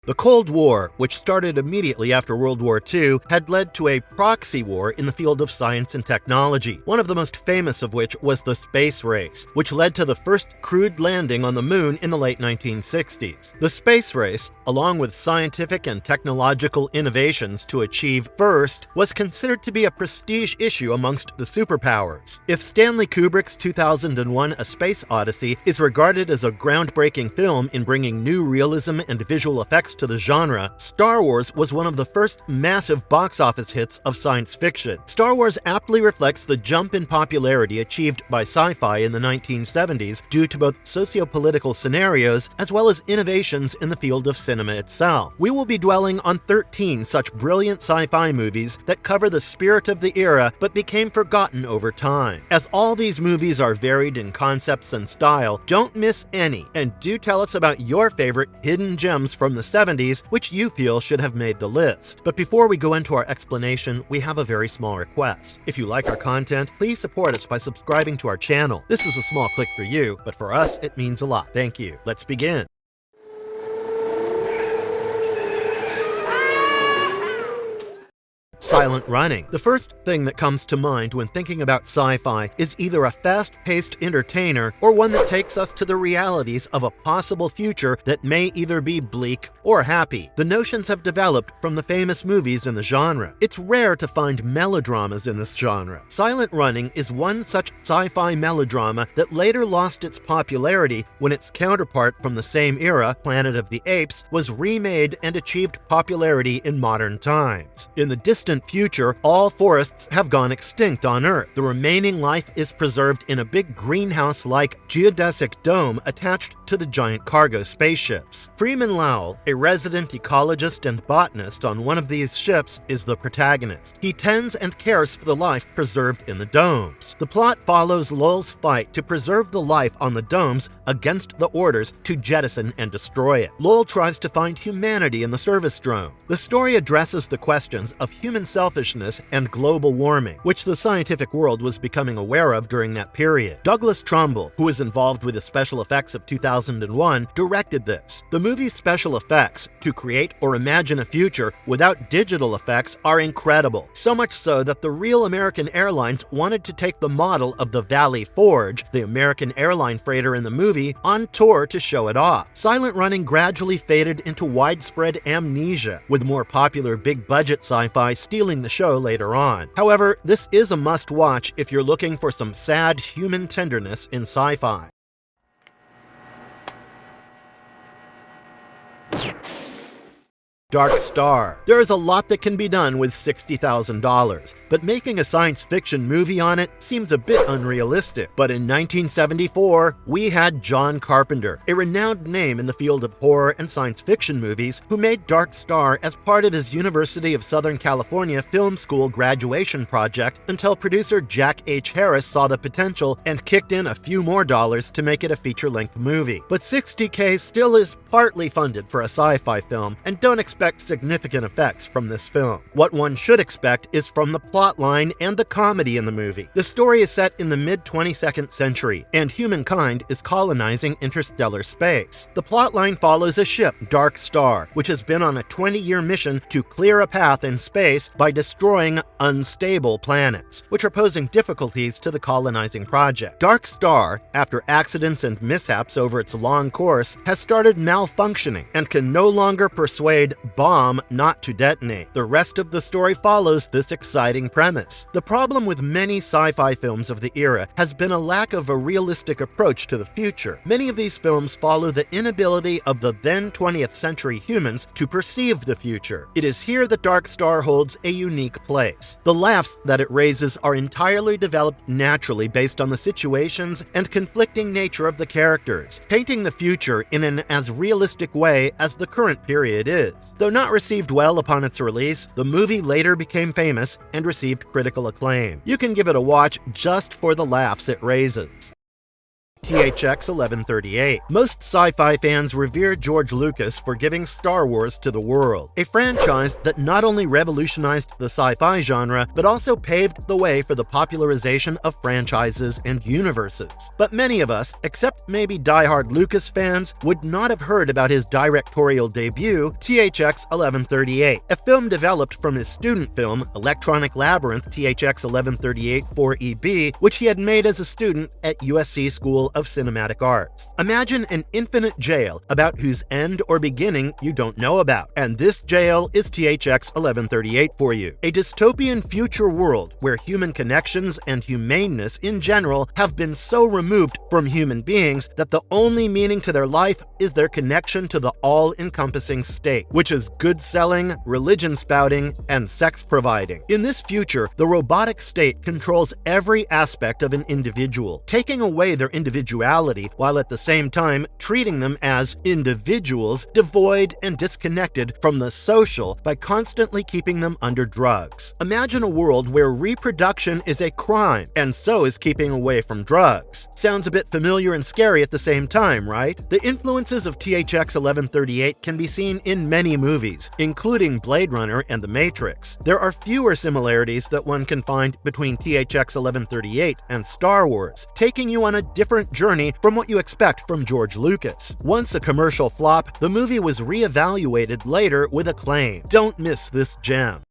The Cold War, which started immediately after World War II, had led to a proxy war in the field of science and technology, one of the most famous of which was the space race, which led to the first crewed landing on the moon in the late 1960s. The space race, along with scientific and technological innovations to achieve first, was considered to be a prestige issue amongst the superpowers. If Stanley Kubrick's 2001 A Space Odyssey is regarded as a groundbreaking film in bringing new realism and visual effects to the genre, Star Wars was one of the first massive box office hits of science fiction. Star Wars aptly reflects the jump in popularity achieved by sci-fi in the 1970s due to both socio-political scenarios as well as innovations in the field of cinema itself. We will be dwelling on 13 such brilliant sci-fi movies that cover the spirit of the era but became forgotten over time. As all these movies are varied in concepts and style, don't miss any, and do tell us about your favorite hidden gems from the 70s which you feel should have made the list. But before we go into our explanation, we have a very small request. If you like our content, please support us by subscribing to our channel. This is a small click for you, but for us, it means a lot. Thank you. Let's begin. Silent running. The first thing that comes to mind when thinking about sci-fi is either a fast-paced entertainer or one that takes us to the realities of a possible future that may either be bleak or happy. The notions have developed from the famous movies in the genre. It's rare to find melodramas in this genre. Silent Running is one such sci-fi melodrama that later lost its popularity when its counterpart from the same era, Planet of the Apes, was remade and achieved popularity in modern times. In the distant future, all forests have gone extinct on Earth. The remaining life is preserved in a big greenhouse-like geodesic dome attached to the giant cargo spaceships. Freeman Lowell, a resident ecologist and botanist on one of these ships, is the protagonist. He tends and cares for the life preserved in the domes. The plot follows Lowell's fight to preserve the life on the domes against the orders to jettison and destroy it. Lowell tries to find humanity in the service drone. The story addresses the questions of human selfishness and global warming, which the scientific world was becoming aware of during that period. Douglas Trumbull, who was involved with the special effects of 2001, directed this. The movie's special effects, to create or imagine a future without digital effects, are incredible. So much so that the real American Airlines wanted to take the model of the Valley Forge, the American airline freighter in the movie, on tour to show it off. Silent Running gradually faded into widespread amnesia, with more popular big-budget sci-fi stealing the show later on. However, this is a must-watch if you're looking for some sad human tenderness in sci-fi. Dark Star. There is a lot that can be done with $60,000, but making a science fiction movie on it seems a bit unrealistic. But in 1974, we had John Carpenter, a renowned name in the field of horror and science fiction movies, who made Dark Star as part of his University of Southern California Film School graduation project until producer Jack H. Harris saw the potential and kicked in a few more dollars to make it a feature-length movie. But $60K still is partly funded for a sci-fi film, and don't expect significant effects from this film. What one should expect is from the plotline and the comedy in the movie. The story is set in the mid-22nd century, and humankind is colonizing interstellar space. The plotline follows a ship, Dark Star, which has been on a 20-year mission to clear a path in space by destroying unstable planets, which are posing difficulties to the colonizing project. Dark Star, after accidents and mishaps over its long course, has started malfunctioning and can no longer persuade bomb not to detonate. The rest of the story follows this exciting premise. The problem with many sci-fi films of the era has been a lack of a realistic approach to the future. Many of these films follow the inability of the then 20th century humans to perceive the future. It is here that Dark Star holds a unique place. The laughs that it raises are entirely developed naturally based on the situations and conflicting nature of the characters, painting the future in an as realistic way as the current period is. Though not received well upon its release, the movie later became famous and received critical acclaim. You can give it a watch just for the laughs it raises. THX 1138. Most sci-fi fans revere George Lucas for giving Star Wars to the world, a franchise that not only revolutionized the sci-fi genre, but also paved the way for the popularization of franchises and universes. But many of us, except maybe die-hard Lucas fans, would not have heard about his directorial debut, THX 1138, a film developed from his student film, Electronic Labyrinth THX 1138 4EB, which he had made as a student at USC School of Cinematic Arts. Imagine an infinite jail about whose end or beginning you don't know about, and this jail is THX 1138 for you. A dystopian future world where human connections and humaneness in general have been so removed from human beings that the only meaning to their life is their connection to the all-encompassing state, which is good-selling, religion-spouting, and sex-providing. In this future, the robotic state controls every aspect of an individual, taking away their individuality while at the same time treating them as individuals devoid and disconnected from the social by constantly keeping them under drugs. Imagine a world where reproduction is a crime, and so is keeping away from drugs. Sounds a bit familiar and scary at the same time, right? The influences of THX 1138 can be seen in many movies, including Blade Runner and The Matrix. There are fewer similarities that one can find between THX 1138 and Star Wars, taking you on a different journey from what you expect from George Lucas. Once a commercial flop, the movie was reevaluated later with acclaim. Don't miss this gem.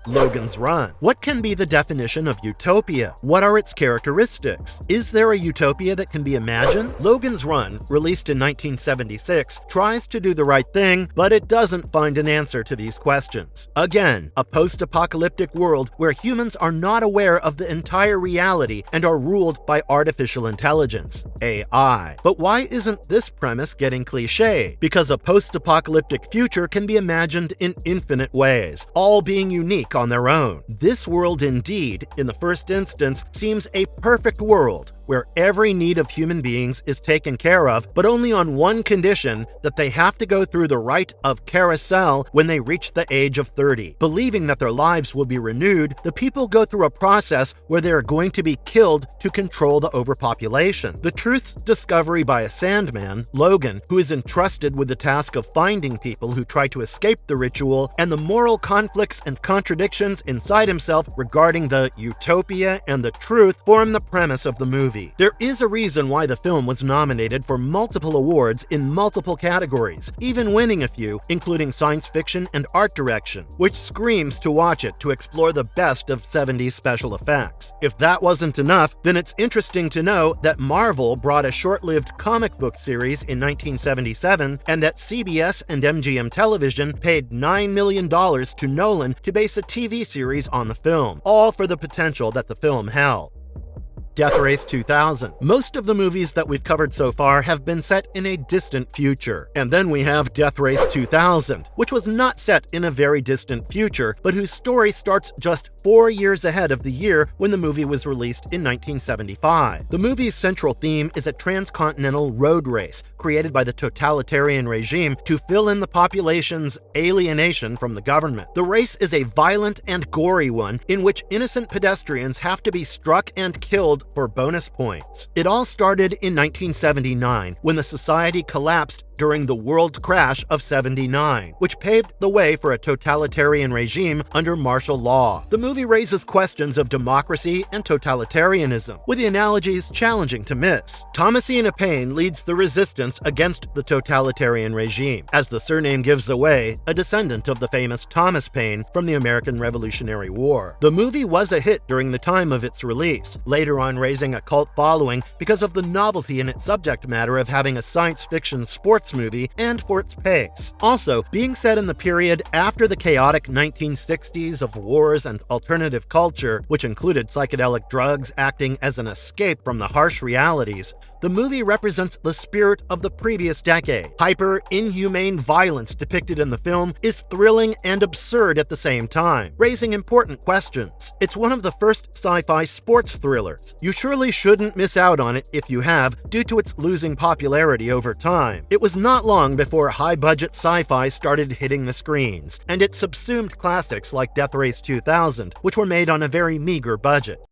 Logans Run. What can be the definition of utopia? What are its characteristics? Is there a utopia that can be imagined? Logans Run, released in 1976, tries to do the right thing, but it doesn't find an answer to these questions. Again, a post-apocalyptic world where humans are not aware of the entire reality and are ruled by artificial intelligence, AI. But why isn't this premise getting cliché? Because a post-apocalyptic future can be imagined in infinite ways, all being unique on their own. This world indeed, in the first instance, seems a perfect world where every need of human beings is taken care of, but only on one condition, that they have to go through the rite of carousel when they reach the age of 30. Believing that their lives will be renewed, the people go through a process where they are going to be killed to control the overpopulation. The truth's discovery by a Sandman, Logan, who is entrusted with the task of finding people who try to escape the ritual, and the moral conflicts and contradictions inside himself regarding the utopia and the truth form the premise of the movie. There is a reason why the film was nominated for multiple awards in multiple categories, even winning a few, including science fiction and art direction, which screams to watch it to explore the best of 70s special effects. If that wasn't enough, then it's interesting to know that Marvel brought a short-lived comic book series in 1977, and that CBS and MGM Television paid $9 million to Nolan to base a TV series on the film, all for the potential that the film held. Death Race 2000. Most of the movies that we've covered so far have been set in a distant future. And then we have Death Race 2000, which was not set in a very distant future, but whose story starts just 4 years ahead of the year when the movie was released in 1975. The movie's central theme is a transcontinental road race created by the totalitarian regime to fill in the population's alienation from the government. The race is a violent and gory one in which innocent pedestrians have to be struck and killed for bonus points. It all started in 1979 when the society collapsed during the world crash of '79, which paved the way for a totalitarian regime under martial law. The movie raises questions of democracy and totalitarianism, with the analogies challenging to miss. Thomasina Paine leads the resistance against the totalitarian regime, as the surname gives away, a descendant of the famous Thomas Paine from the American Revolutionary War. The movie was a hit during the time of its release, later on raising a cult following because of the novelty in its subject matter of having a science fiction sports movie and for its pace. Also, being set in the period after the chaotic 1960s of wars and alternative culture, which included psychedelic drugs acting as an escape from the harsh realities, the movie represents the spirit of the previous decade. Hyper, inhumane violence depicted in the film is thrilling and absurd at the same time, raising important questions. It's one of the first sci-fi sports thrillers. You surely shouldn't miss out on it if you have, due to its losing popularity over time. It was not long before high-budget sci-fi started hitting the screens, and it subsumed classics like Death Race 2000, which were made on a very meager budget.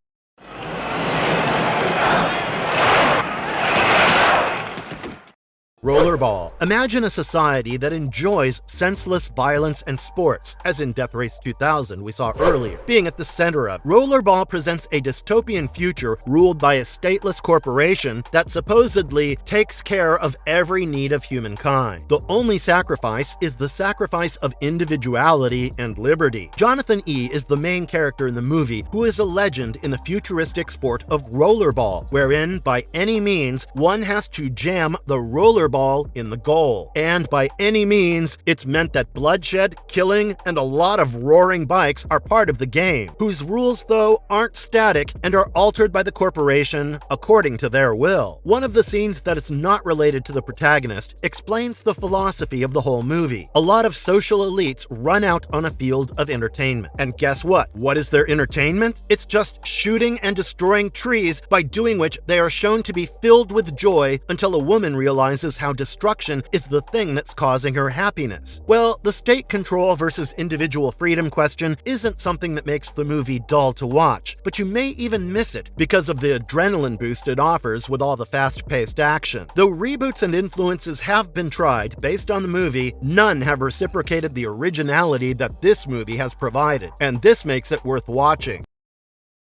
Rollerball. Imagine a society that enjoys senseless violence and sports, as in Death Race 2000 we saw earlier, being at the center of. Rollerball presents a dystopian future ruled by a stateless corporation that supposedly takes care of every need of humankind. The only sacrifice is the sacrifice of individuality and liberty. Jonathan E. is the main character in the movie, who is a legend in the futuristic sport of rollerball, wherein, by any means, one has to jam the rollerball in the goal. And by any means, it's meant that bloodshed, killing, and a lot of roaring bikes are part of the game, whose rules, though, aren't static and are altered by the corporation according to their will. One of the scenes that is not related to the protagonist explains the philosophy of the whole movie. A lot of social elites run out on a field of entertainment. And guess what? What is their entertainment? It's just shooting and destroying trees, by doing which they are shown to be filled with joy until a woman realizes how destruction is the thing that's causing her happiness. Well, the state control versus individual freedom question isn't something that makes the movie dull to watch, but you may even miss it because of the adrenaline boost it offers with all the fast-paced action. Though reboots and influences have been tried based on the movie, none have reciprocated the originality that this movie has provided, and this makes it worth watching.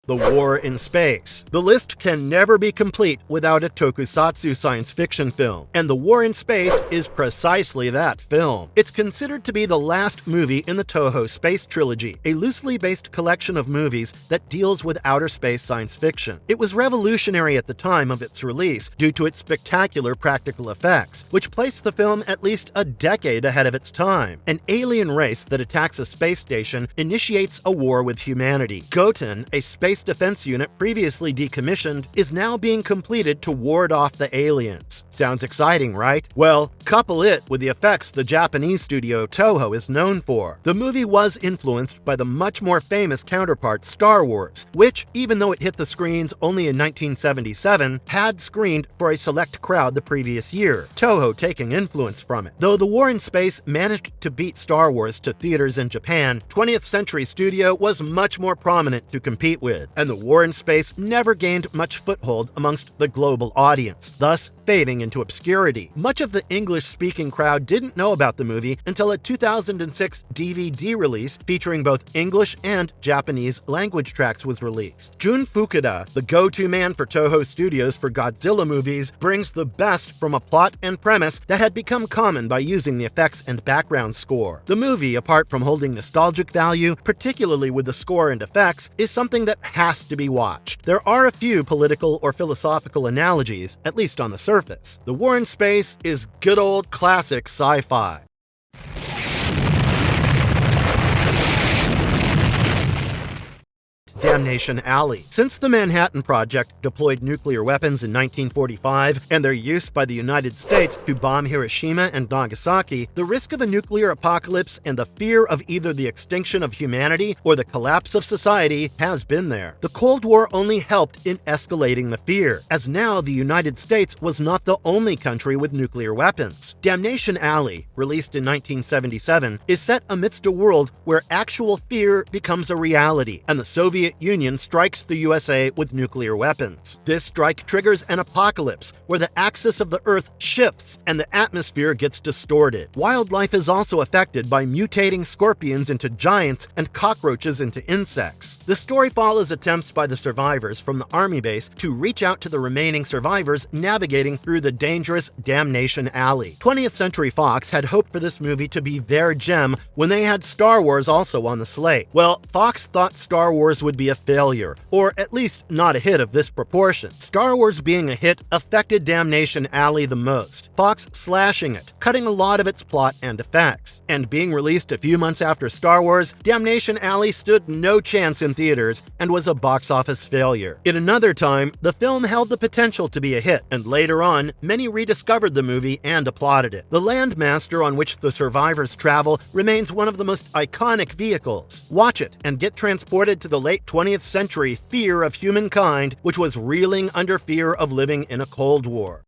The War in Space. The list can never be complete without a tokusatsu science fiction film, and The War in Space is precisely that film. It's considered to be the last movie in the Toho Space Trilogy, a loosely based collection of movies that deals with outer space science fiction. It was revolutionary at the time of its release due to its spectacular practical effects, which placed the film at least a decade ahead of its time. An alien race that attacks a space station initiates a war with humanity. Goten, a space defense unit previously decommissioned, is now being completed to ward off the aliens. Sounds exciting, right? Well, couple it with the effects the Japanese studio Toho is known for. The movie was influenced by the much more famous counterpart Star Wars, which, even though it hit the screens only in 1977, had screened for a select crowd the previous year, Toho taking influence from it. Though The War in Space managed to beat Star Wars to theaters in Japan, 20th Century Studio was much more prominent to compete with, and The War in Space never gained much foothold amongst the global audience, thus fading into obscurity. Much of the English-speaking crowd didn't know about the movie until a 2006 DVD release featuring both English and Japanese language tracks was released. Jun Fukuda, the go-to man for Toho Studios for Godzilla movies, brings the best from a plot and premise that had become common by using the effects and background score. The movie, apart from holding nostalgic value, particularly with the score and effects, is something that has to be watched. There are a few political or philosophical analogies, at least on the surface. The War in Space is good old classic sci-fi. Damnation Alley. Since the Manhattan Project deployed nuclear weapons in 1945 and their use by the United States to bomb Hiroshima and Nagasaki, the risk of a nuclear apocalypse and the fear of either the extinction of humanity or the collapse of society has been there. The Cold War only helped in escalating the fear, as now the United States was not the only country with nuclear weapons. Damnation Alley, released in 1977, is set amidst a world where actual fear becomes a reality, and the Soviet Union strikes the USA with nuclear weapons. This strike triggers an apocalypse where the axis of the Earth shifts and the atmosphere gets distorted. Wildlife is also affected by mutating scorpions into giants and cockroaches into insects. The story follows attempts by the survivors from the army base to reach out to the remaining survivors navigating through the dangerous Damnation Alley. 20th Century Fox had hoped for this movie to be their gem when they had Star Wars also on the slate. Well, Fox thought Star Wars would be a failure, or at least not a hit of this proportion. Star Wars being a hit affected Damnation Alley the most, Fox slashing it, cutting a lot of its plot and effects. And being released a few months after Star Wars, Damnation Alley stood no chance in theaters and was a box office failure. In another time, the film held the potential to be a hit, and later on, many rediscovered the movie and applauded it. The Landmaster on which the survivors travel remains one of the most iconic vehicles. Watch it and get transported to the late 20th century fear of humankind, which was reeling under fear of living in a Cold War.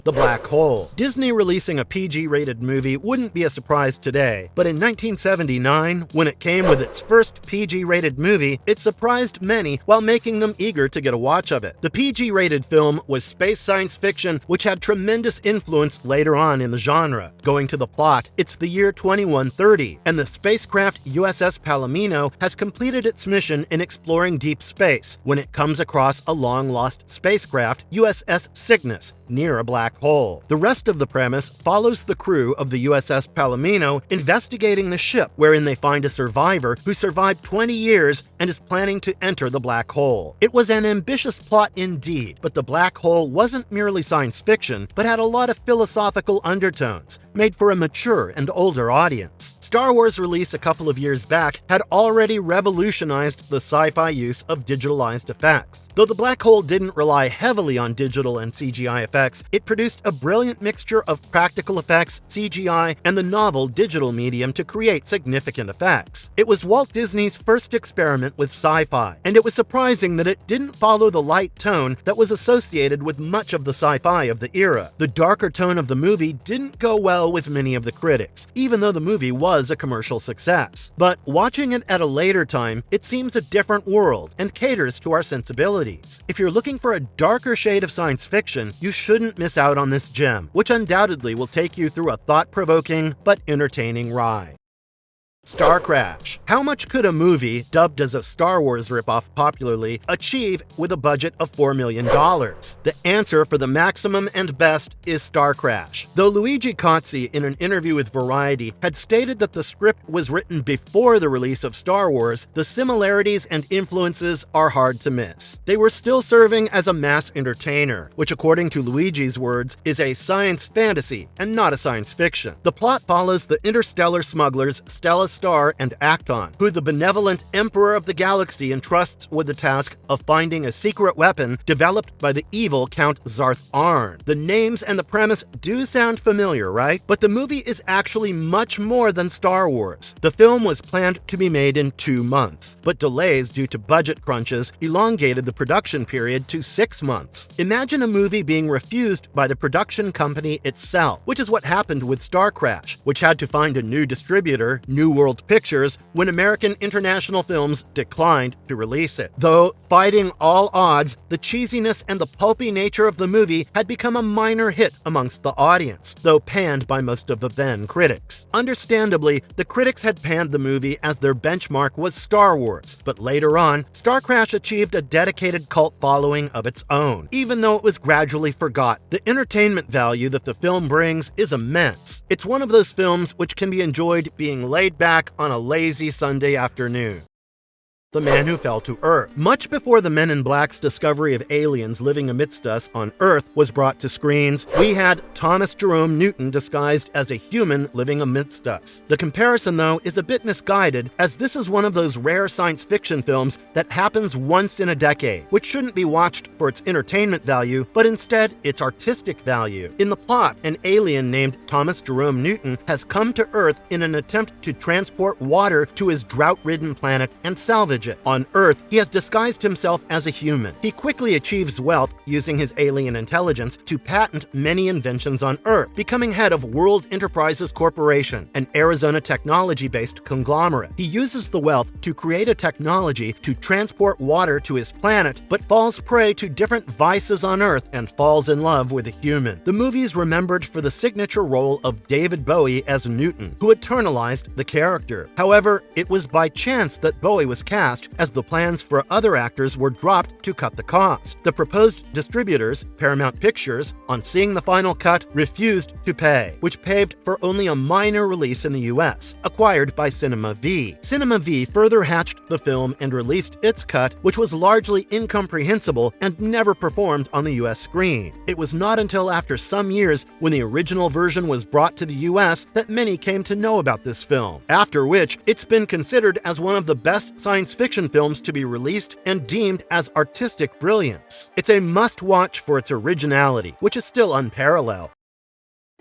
The black hole. Disney releasing a PG-rated movie wouldn't be a surprise today, but in 1979, when it came with its first PG-rated movie, it surprised many while making them eager to get a watch of it. The PG-rated film was space science fiction, which had tremendous influence later on in the genre. Going to the plot, it's the year 2130, and the spacecraft USS Palomino has completed its mission in exploring deep space when it comes across a long-lost spacecraft, USS Cygnus, near a black hole. The rest of the premise follows the crew of the USS Palomino investigating the ship, wherein they find a survivor who survived 20 years and is planning to enter the black hole. It was an ambitious plot indeed, but the black hole wasn't merely science fiction, but had a lot of philosophical undertones, made for a mature and older audience. Star Wars' release a couple of years back had already revolutionized the sci-fi use of digitalized effects. Though the black hole didn't rely heavily on digital and CGI effects, it produced a brilliant mixture of practical effects, CGI, and the novel digital medium to create significant effects. It was Walt Disney's first experiment with sci-fi, and it was surprising that it didn't follow the light tone that was associated with much of the sci-fi of the era. The darker tone of the movie didn't go well with many of the critics, even though the movie was a commercial success. But watching it at a later time, it seems a different world and caters to our sensibilities. If you're looking for a darker shade of science fiction, you shouldn't miss out on this gem, which undoubtedly will take you through a thought-provoking but entertaining ride. Star Crash. How much could a movie, dubbed as a Star Wars ripoff popularly, achieve with a budget of $4 million? The answer for the maximum and best is Star Crash. Though Luigi Cozzi, in an interview with Variety, had stated that the script was written before the release of Star Wars, the similarities and influences are hard to miss. They were still serving as a mass entertainer, which according to Luigi's words, is a science fantasy and not a science fiction. The plot follows the interstellar smugglers Stella Star and Acton, who the benevolent Emperor of the Galaxy entrusts with the task of finding a secret weapon developed by the evil Count Zarth Arn. The names and the premise do sound familiar, right? But the movie is actually much more than Star Wars. The film was planned to be made in 2 months, but delays due to budget crunches elongated the production period to 6 months. Imagine a movie being refused by the production company itself, which is what happened with Star Crash, which had to find a new distributor, New World Pictures, when American International Films declined to release it. Though, fighting all odds, the cheesiness and the pulpy nature of the movie had become a minor hit amongst the audience, though panned by most of the then critics. Understandably, the critics had panned the movie as their benchmark was Star Wars, but later on, Star Crash achieved a dedicated cult following of its own. Even though it was gradually forgotten, the entertainment value that the film brings is immense. It's one of those films which can be enjoyed being laid back on a lazy Sunday afternoon. The Man Who Fell to Earth. Much before the Men in Black's discovery of aliens living amidst us on Earth was brought to screens, we had Thomas Jerome Newton disguised as a human living amidst us. The comparison, though, is a bit misguided, as this is one of those rare science fiction films that happens once in a decade, which shouldn't be watched for its entertainment value, but instead its artistic value. In the plot, an alien named Thomas Jerome Newton has come to Earth in an attempt to transport water to his drought-ridden planet and salvage it. On Earth, he has disguised himself as a human. He quickly achieves wealth using his alien intelligence to patent many inventions on Earth, becoming head of World Enterprises Corporation, an Arizona technology-based conglomerate. He uses the wealth to create a technology to transport water to his planet, but falls prey to different vices on Earth and falls in love with a human. The movie is remembered for the signature role of David Bowie as Newton, who eternalized the character. However, it was by chance that Bowie was cast, as the plans for other actors were dropped to cut the cost. The proposed distributors, Paramount Pictures, on seeing the final cut, refused to pay, which paved for only a minor release in the US, acquired by Cinema V. Cinema V further hatched the film and released its cut, which was largely incomprehensible and never performed on the US screen. It was not until after some years, when the original version was brought to the US, that many came to know about this film, after which it's been considered as one of the best science fiction films to be released and deemed as artistic brilliance. It's a must-watch for its originality, which is still unparalleled.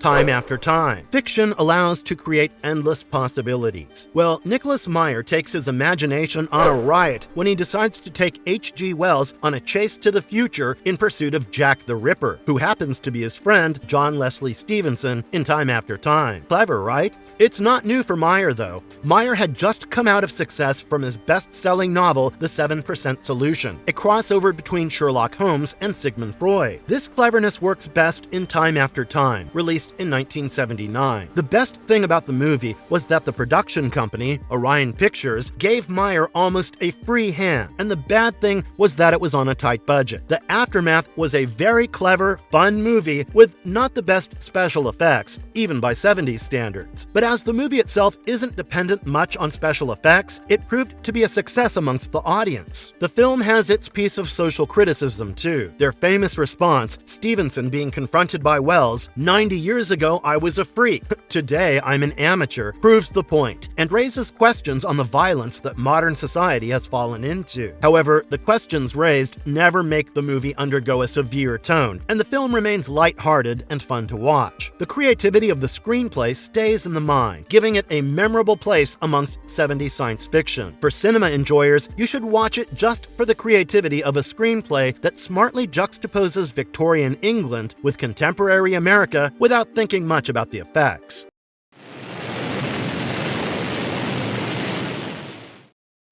time after time. Fiction allows to create endless possibilities. Well, Nicholas Meyer takes his imagination on a riot when he decides to take H.G. Wells on a chase to the future in pursuit of Jack the Ripper, who happens to be his friend John Leslie Stevenson in Time After Time. Clever, right? It's not new for Meyer, though. Meyer had just come out of success from his best-selling novel, The 7% Solution, a crossover between Sherlock Holmes and Sigmund Freud. This cleverness works best in Time After Time, released in 1979. The best thing about the movie was that the production company, Orion Pictures, gave Meyer almost a free hand, and the bad thing was that it was on a tight budget. The Aftermath was a very clever, fun movie with not the best special effects, even by 70s standards. But as the movie itself isn't dependent much on special effects, it proved to be a success amongst the audience. The film has its piece of social criticism, too. Their famous response, Stevenson being confronted by Wells, "90 years ago I was a freak. Today I'm an amateur," proves the point, and raises questions on the violence that modern society has fallen into. However, the questions raised never make the movie undergo a severe tone, and the film remains lighthearted and fun to watch. The creativity of the screenplay stays in the mind, giving it a memorable place amongst 70s science fiction. For cinema enjoyers, you should watch it just for the creativity of a screenplay that smartly juxtaposes Victorian England with contemporary America without thinking much about the effects.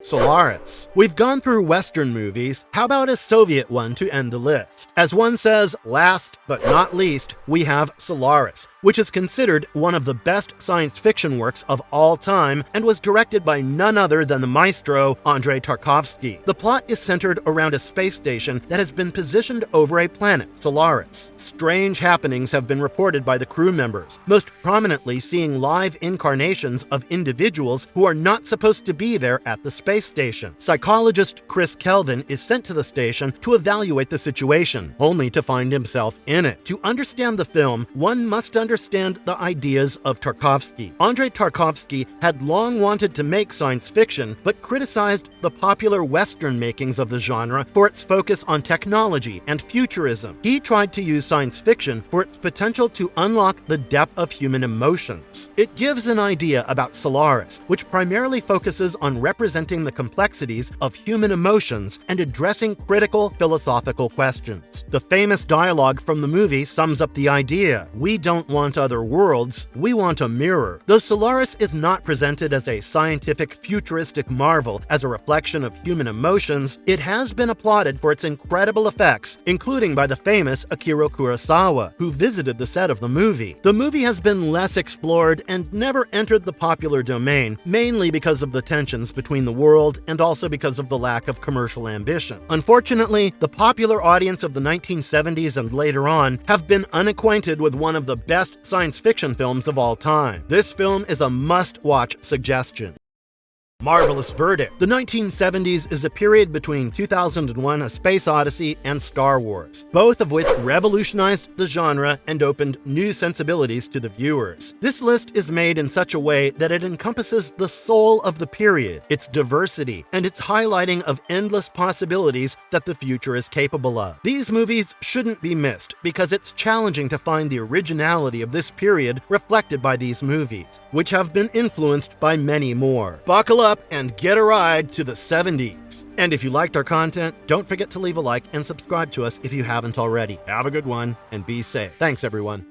Solaris. We've gone through Western movies. How about a Soviet one to end the list? As one says, last but not least, we have Solaris, which is considered one of the best science fiction works of all time and was directed by none other than the maestro Andrei Tarkovsky. The plot is centered around a space station that has been positioned over a planet, Solaris. Strange happenings have been reported by the crew members, most prominently seeing live incarnations of individuals who are not supposed to be there at the space station. Psychologist Chris Kelvin is sent to the station to evaluate the situation, only to find himself in it. To understand the film, one must understand the ideas of Tarkovsky. Andrei Tarkovsky had long wanted to make science fiction, but criticized the popular Western makings of the genre for its focus on technology and futurism. He tried to use science fiction for its potential to unlock the depth of human emotions. It gives an idea about Solaris, which primarily focuses on representing the complexities of human emotions and addressing critical philosophical questions. The famous dialogue from the movie sums up the idea: we don't want other worlds, we want a mirror. Though Solaris is not presented as a scientific futuristic marvel as a reflection of human emotions, it has been applauded for its incredible effects, including by the famous Akira Kurosawa, who visited the set of the movie. The movie has been less explored and never entered the popular domain, mainly because of the tensions between the world and also because of the lack of commercial ambition. Unfortunately, the popular audience of the 1970s and later on have been unacquainted with one of the best science fiction films of all time. This film is a must-watch suggestion. Marvelous verdict. The 1970s is a period between 2001: A Space Odyssey and Star Wars, both of which revolutionized the genre and opened new sensibilities to the viewers. This list is made in such a way that it encompasses the soul of the period, its diversity, and its highlighting of endless possibilities that the future is capable of. These movies shouldn't be missed because it's challenging to find the originality of this period reflected by these movies, which have been influenced by many more. Buckle up and get a ride to the 70s. And if you liked our content, don't forget to leave a like and subscribe to us if you haven't already. Have a good one and be safe. Thanks, everyone.